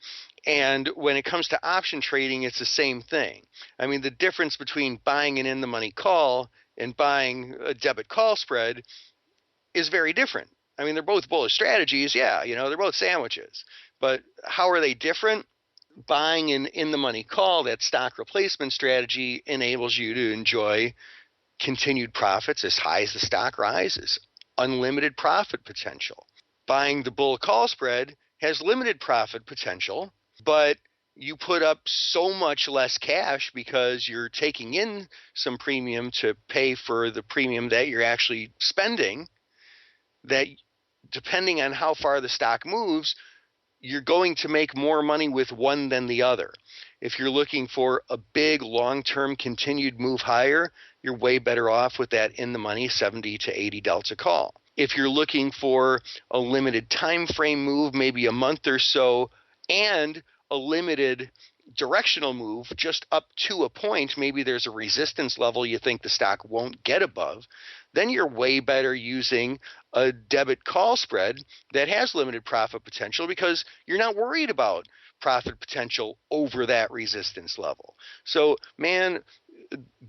Speaker 4: And when it comes to option trading, it's the same thing. I mean, the difference between buying an in-the-money call and buying a debit call spread is very different. I mean, they're both bullish strategies. Yeah, they're both sandwiches. But how are they different? Buying an in-the-money call, that stock replacement strategy, enables you to enjoy continued profits as high as the stock rises, unlimited profit potential. Buying the bull call spread has limited profit potential, but you put up so much less cash because you're taking in some premium to pay for the premium that you're actually spending, that depending on how far the stock moves, you're going to make more money with one than the other. If you're looking for a big long-term continued move higher, you're way better off with that in the money 70 to 80 delta call. If you're looking for a limited time frame move, maybe a month or so, and a limited directional move just up to a point, maybe there's a resistance level you think the stock won't get above, then you're way better using a debit call spread that has limited profit potential because you're not worried about profit potential over that resistance level. So, man,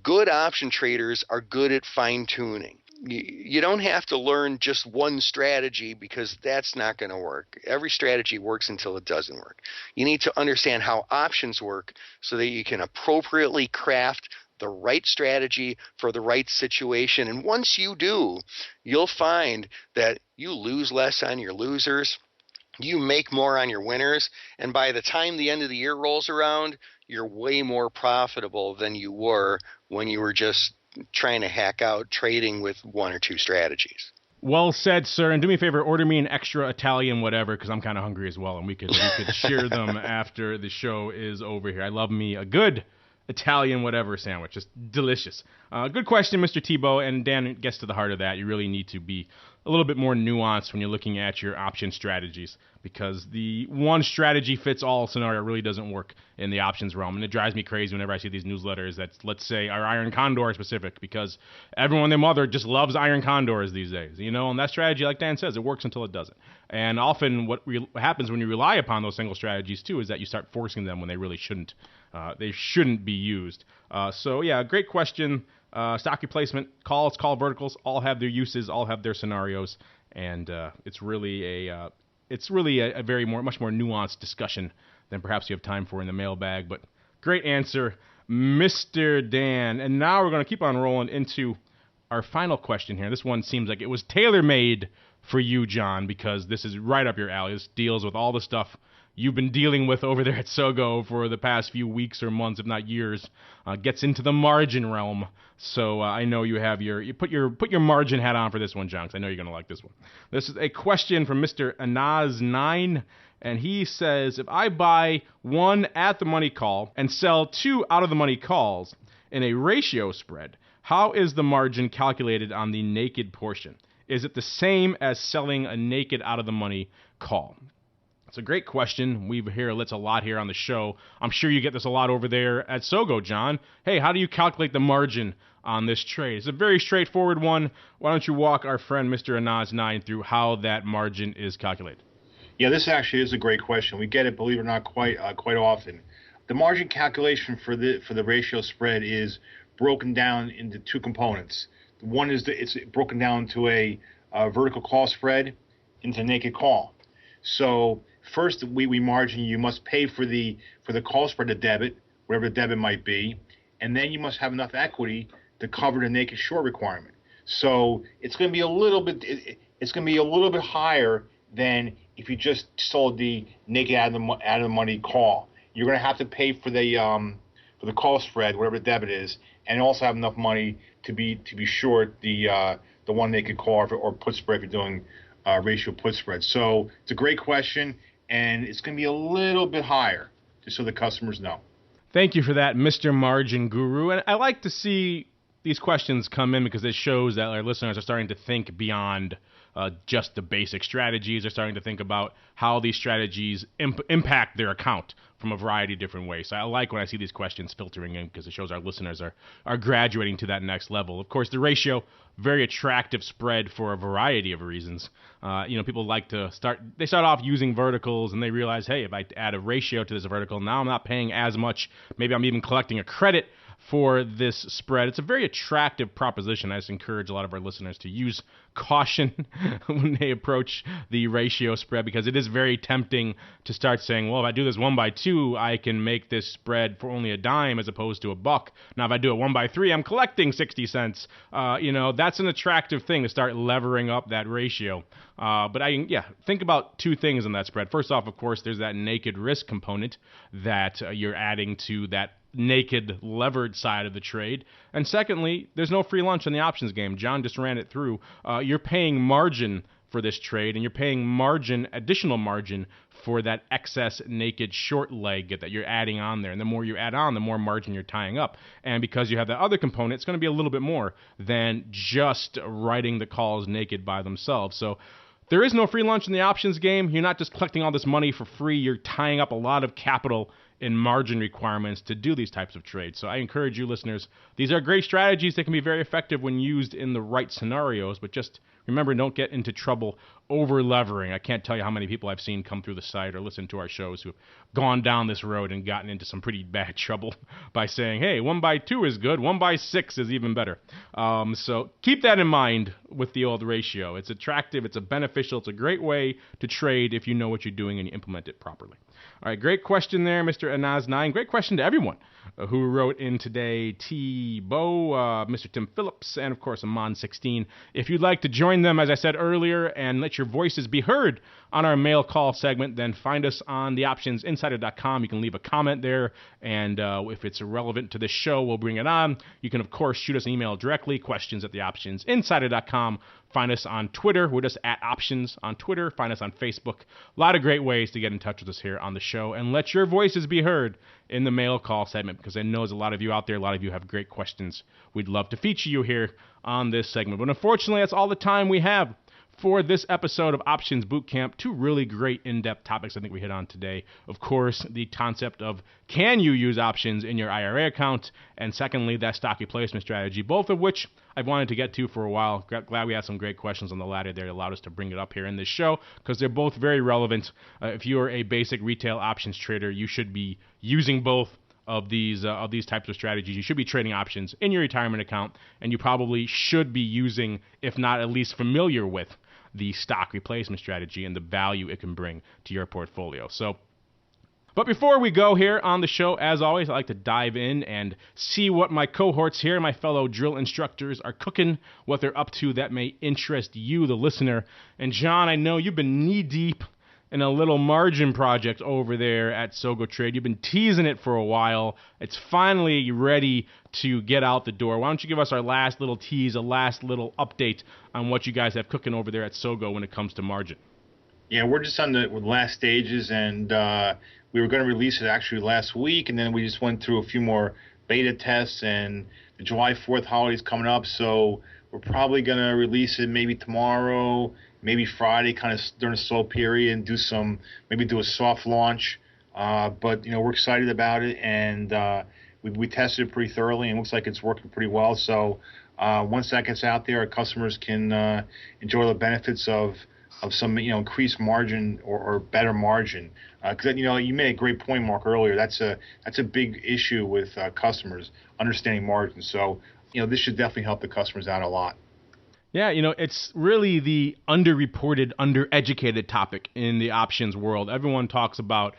Speaker 4: good option traders are good at fine-tuning. You don't have to learn just one strategy because that's not going to work. Every strategy works until it doesn't work. You need to understand how options work so that you can appropriately craft the right strategy for the right situation. And once you do, you'll find that you lose less on your losers, you make more on your winners, and by the time the end of the year rolls around, you're way more profitable than you were when you were just trying to hack out trading with one or two strategies.
Speaker 3: Well said, sir. And do me a favor, order me an extra Italian whatever, because I'm kind of hungry as well, and we could share them after the show is over here. I love me a good Italian whatever sandwich. Just delicious. Good question, Mr. Tebow, and Dan gets to the heart of that. You really need to be a little bit more nuanced when you're looking at your option strategies, because the one strategy fits all scenario really doesn't work in the options realm. And it drives me crazy whenever I see these newsletters that, let's say, are Iron Condor specific, because everyone and their mother just loves Iron Condors these days, and that strategy, like Dan says, it works until it doesn't. And often what happens when you rely upon those single strategies too is that you start forcing them when they really shouldn't. They shouldn't be used. So yeah, great question. Stock replacement, calls, call verticals, all have their uses, all have their scenarios, and it's really a much more nuanced discussion than perhaps you have time for in the mailbag. But great answer, Mr. Dan. And now we're going to keep on rolling into our final question here. This one seems like it was tailor-made for you, John, because this is right up your alley. This deals with all the stuff you've been dealing with over there at Sogo for the past few weeks or months, if not years, gets into the margin realm. So I know you put your margin hat on for this one, John, because I know you're going to like this one. This is a question from Mr. Anaz9, and he says, if I buy 1 at the money call and sell 2 out of the money calls in a ratio spread, how is the margin calculated on the naked portion? Is it the same as selling a naked out of the money call? It's a great question. We hear it a lot here on the show. I'm sure you get this a lot over there at Sogo, John. Hey, how do you calculate the margin on this trade? It's a very straightforward one. Why don't you walk our friend Mr. Anaz9 through how that margin is calculated?
Speaker 5: Yeah, this actually is a great question. We get it, believe it or not, quite often. The margin calculation for the ratio spread is broken down into 2 components. One is it's broken down to a vertical call spread into naked call. So first, we margin. You must pay for the call spread to debit, whatever the debit might be, and then you must have enough equity to cover the naked short requirement. So it's going to be a little bit. It's going to be a little bit higher than if you just sold the naked out of the money call. You're going to have to pay for the call spread, whatever the debit is, and also have enough money to be short the one naked call or put spread if you're doing ratio put spread. So it's a great question, and it's going to be a little bit higher, just so the customers know.
Speaker 3: Thank you for that, Mr. Margin Guru. And I like to see these questions come in because it shows that our listeners are starting to think beyond just the basic strategies. They're starting to think about how these strategies impact their account from a variety of different ways. So I like when I see these questions filtering in because it shows our listeners are graduating to that next level. Of course, the ratio, very attractive spread for a variety of reasons. People like to start off using verticals and they realize, hey, if I add a ratio to this vertical, now I'm not paying as much. Maybe I'm even collecting a credit for this spread. It's a very attractive proposition. I just encourage a lot of our listeners to use caution when they approach the ratio spread because it is very tempting to start saying, well, if I do this 1x2, I can make this spread for only a dime as opposed to $1. Now, if I do it 1x3, I'm collecting 60 cents. That's an attractive thing to start levering up that ratio. But think about 2 things in that spread. First off, of course, there's that naked risk component that you're adding to that naked levered side of the trade. And secondly, there's no free lunch in the options game. John just ran it through. You're paying margin for this trade, and you're paying additional margin for that excess naked short leg that you're adding on there. And the more you add on, the more margin you're tying up. And because you have that other component, it's going to be a little bit more than just writing the calls naked by themselves. So there is no free lunch in the options game. You're not just collecting all this money for free. You're tying up a lot of capital in margin requirements to do these types of trades. So I encourage you listeners, these are great strategies that can be very effective when used in the right scenarios, but just remember, don't get into trouble over-levering. I can't tell you how many people I've seen come through the site or listen to our shows who have gone down this road and gotten into some pretty bad trouble by saying, hey, 1x2 is good, 1x6 is even better. So keep that in mind with the old ratio. It's attractive, it's beneficial, it's a great way to trade if you know what you're doing and you implement it properly. All right, great question there, Mr. Anaz9. Great question to everyone who wrote in today. T-Bo, Mr. Tim Phillips, and of course, Amon16. If you'd like to join them, as I said earlier, and let your voices be heard on our mail call segment, then find us on theoptionsinsider.com. You can leave a comment there, and if it's relevant to this show, we'll bring it on. You can, of course, shoot us an email directly, questions@theoptionsinsider.com. Find us on Twitter. We're just @options on Twitter. Find us on Facebook. A lot of great ways to get in touch with us here on the show, and let your voices be heard in the mail call segment, because I know there's a lot of you out there. A lot of you have great questions. We'd love to feature you here on this segment. But unfortunately, that's all the time we have for this episode of Options Bootcamp. 2 really great in-depth topics I think we hit on today. Of course, the concept of can you use options in your IRA account? And secondly, that stock replacement strategy, both of which I've wanted to get to for a while. Glad we had some great questions on the latter there that allowed us to bring it up here in this show, because they're both very relevant. If you're a basic retail options trader, you should be using both of these types of strategies. You should be trading options in your retirement account, and you probably should be using, if not at least familiar with, the stock replacement strategy and the value it can bring to your portfolio. But before we go here on the show, as always, I like to dive in and see what my cohorts here, my fellow drill instructors, are cooking, what they're up to that may interest you, the listener. And John, I know you've been knee-deep in a little margin project over there at Sogo Trade. You've been teasing it for a while. It's finally ready to get out the door. Why don't you give us our last little tease, a last little update on what you guys have cooking over there at Sogo when it comes to margin?
Speaker 5: Yeah, we're just on the last stages, and we were going to release it actually last week, and then we just went through a few more beta tests, and the July 4th holiday is coming up, so we're probably going to release it maybe tomorrow, maybe Friday, kind of during a slow period, and maybe do a soft launch. But we're excited about it, and we tested it pretty thoroughly, and it looks like it's working pretty well. So once that gets out there, our customers can enjoy the benefits of some increased margin or better margin. Because you made a great point, Mark, earlier. That's a big issue with customers understanding margin. So this should definitely help the customers out a lot.
Speaker 3: Yeah, it's really the underreported, undereducated topic in the options world. Everyone talks about,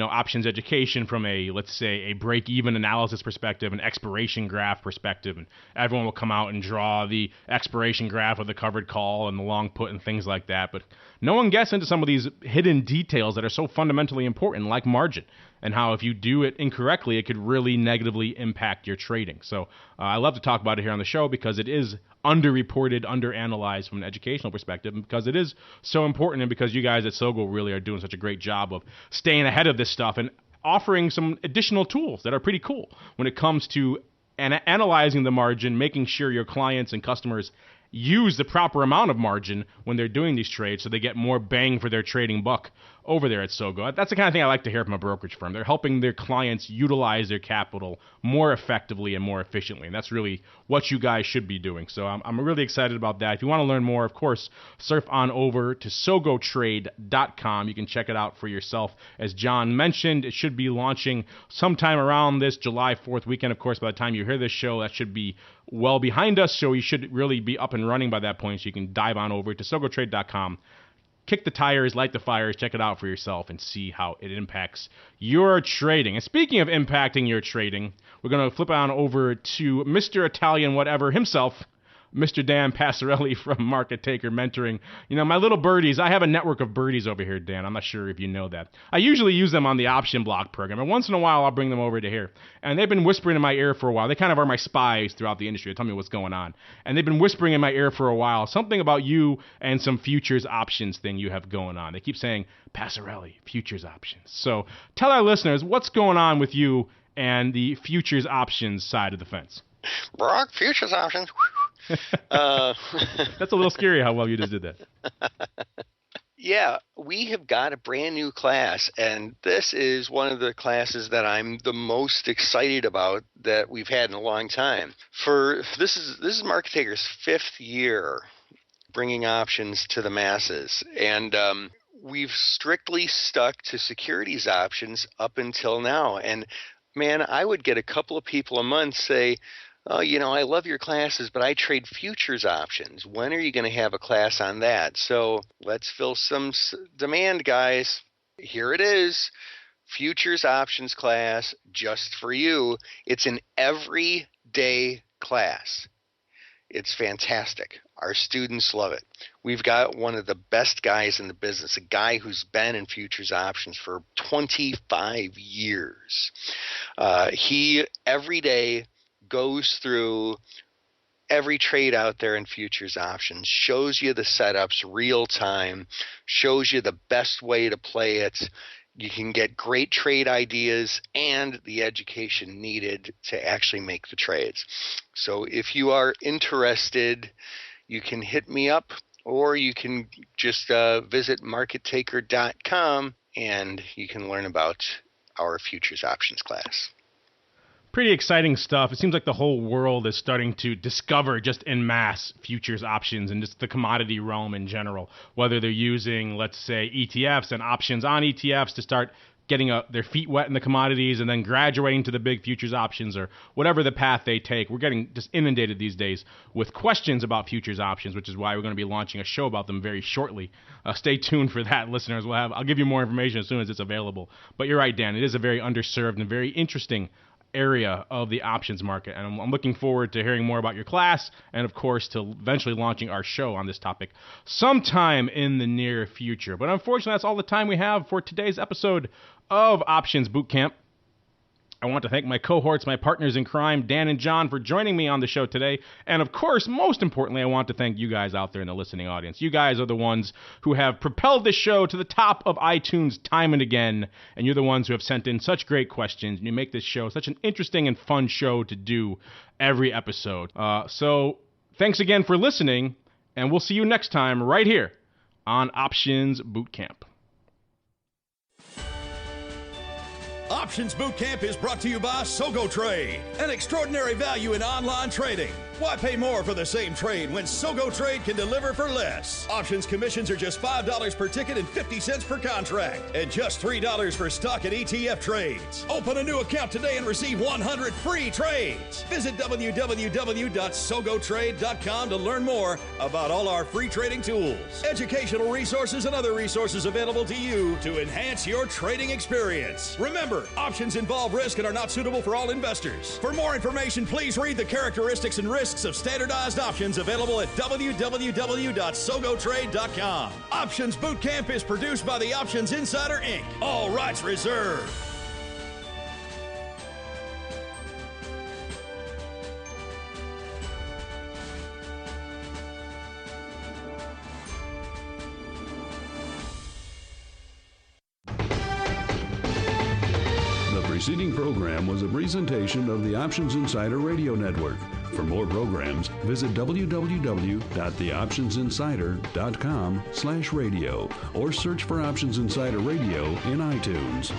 Speaker 3: options education from let's say, a break-even analysis perspective, an expiration graph perspective, and everyone will come out and draw the expiration graph of the covered call and the long put and things like that. But no one gets into some of these hidden details that are so fundamentally important, like margin, and how if you do it incorrectly, it could really negatively impact your trading. So I love to talk about it here on the show because it is underreported, underanalyzed from an educational perspective, and because it is so important, and because you guys at Sogo really are doing such a great job of staying ahead of this stuff and offering some additional tools that are pretty cool when it comes to analyzing the margin, making sure your clients and customers use the proper amount of margin when they're doing these trades so they get more bang for their trading buck over there at Sogo. That's the kind of thing I like to hear from a brokerage firm. They're helping their clients utilize their capital more effectively and more efficiently, and that's really what you guys should be doing. So I'm really excited about that. If you want to learn more, of course, surf on over to sogotrade.com. You can check it out for yourself. As John mentioned, it should be launching sometime around this July 4th weekend. Of course, by the time you hear this show, that should be well behind us, so you should really be up and running by that point, so you can dive on over to sogotrade.com. Kick the tires, light the fires, check it out for yourself, and see how it impacts your trading. And speaking of impacting your trading, we're going to flip on over to Mr. Italian Whatever himself, Mr. Dan Passarelli from Market Taker Mentoring. My little birdies, I have a network of birdies over here, Dan. I'm not sure if you know that. I usually use them on the Option Block program, and once in a while I'll bring them over to here. And they've been whispering in my ear for a while. They kind of are my spies throughout the industry. They tell me what's going on. And they've been whispering in my ear for a while something about you and some futures options thing you have going on. They keep saying, Passarelli, futures options. So tell our listeners what's going on with you and the futures options side of the fence.
Speaker 4: Brock, futures options.
Speaker 3: That's a little scary how well you just did that.
Speaker 4: Yeah, we have got a brand new class, and this is one of the classes that I'm the most excited about that we've had in a long time. This is Market Taker's 5th year bringing options to the masses, and we've strictly stuck to securities options up until now. And man, I would get a couple of people a month say, oh, I love your classes, but I trade futures options. When are you going to have a class on that? So let's fill some demand, guys. Here it is. Futures options class just for you. It's an everyday class. It's fantastic. Our students love it. We've got one of the best guys in the business, a guy who's been in futures options for 25 years. He every day goes through every trade out there in futures options, shows you the setups real time, shows you the best way to play it. You can get great trade ideas and the education needed to actually make the trades. So if you are interested, you can hit me up, or you can just visit markettaker.com and you can learn about our futures options class.
Speaker 3: Pretty exciting stuff. It seems like the whole world is starting to discover just en masse futures options and just the commodity realm in general, whether they're using, let's say, ETFs and options on ETFs to start getting their feet wet in the commodities and then graduating to the big futures options, or whatever the path they take. We're getting just inundated these days with questions about futures options, which is why we're going to be launching a show about them very shortly. Stay tuned for that, listeners. I'll give you more information as soon as it's available. But you're right, Dan. It is a very underserved and very interesting area of the options market. And I'm looking forward to hearing more about your class and, of course, to eventually launching our show on this topic sometime in the near future. But unfortunately, that's all the time we have for today's episode of Options Bootcamp. I want to thank my cohorts, my partners in crime, Dan and John, for joining me on the show today. And of course, most importantly, I want to thank you guys out there in the listening audience. You guys are the ones who have propelled this show to the top of iTunes time and again. And you're the ones who have sent in such great questions. And you make this show such an interesting and fun show to do every episode. So thanks again for listening. And we'll see you next time right here on Options Bootcamp.
Speaker 2: Options Bootcamp is brought to you by Sogo Trade, an extraordinary value in online trading. Why pay more for the same trade when Sogo Trade can deliver for less? Options commissions are just $5 per ticket and 50 cents per contract, and just $3 for stock and ETF trades. Open a new account today and receive 100 free trades. Visit www.sogotrade.com to learn more about all our free trading tools, educational resources, and other resources available to you to enhance your trading experience. Remember, options involve risk and are not suitable for all investors. For more information, please read the characteristics and risks of standardized options available at www.sogotrade.com. Options Bootcamp is produced by the Options Insider, Inc. All rights reserved.
Speaker 1: The preceding program was a presentation of the Options Insider Radio Network. For more programs, visit www.theoptionsinsider.com/radio or search for Options Insider Radio in iTunes.